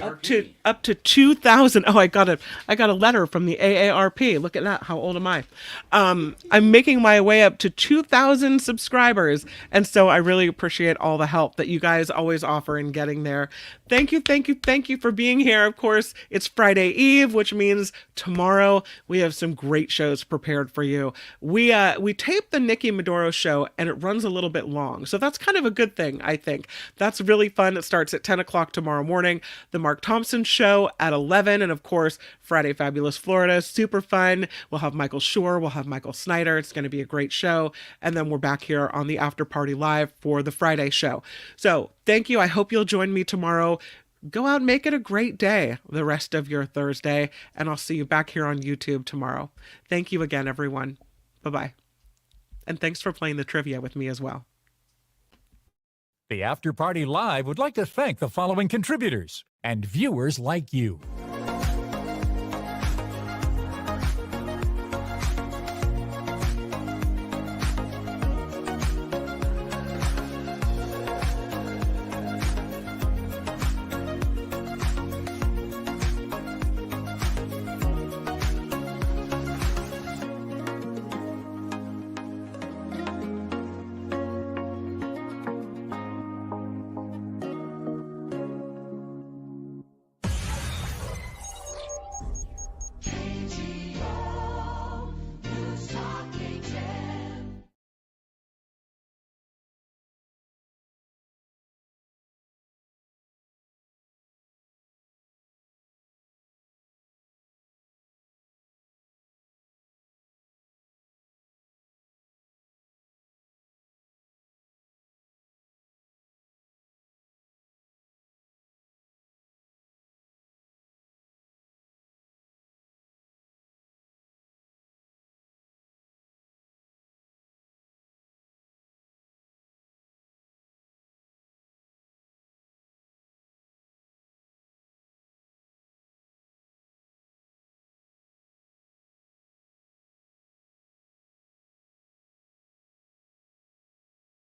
up to 2,000. Oh, I got a letter from the AARP. Look at that. How old am I? I'm making my way up to 2,000 subscribers. And so I really appreciate all the help that you guys always offer in getting there. Thank you for being here. Of course, it's Friday Eve, which means tomorrow we have some great shows prepared for you. We tape the Nikki Maduro show and it runs a little bit long. So that's kind of a good thing, I think. That's really fun. It starts at 10 o'clock tomorrow morning. The Mark Thompson show at 11. And of course, Friday Fabulous Florida, super fun. We'll have Michael Schur. We'll have Michael Snyder. It's going to be a great show. And then we're back here on the After Party Live for the Friday show. So thank you. I hope you'll join me tomorrow. Go out and make it a great day the rest of your Thursday. And I'll see you back here on YouTube tomorrow. Thank you again, everyone. Bye-bye. And thanks for playing the trivia with me as well. The After Party Live would like to thank the following contributors and viewers like you.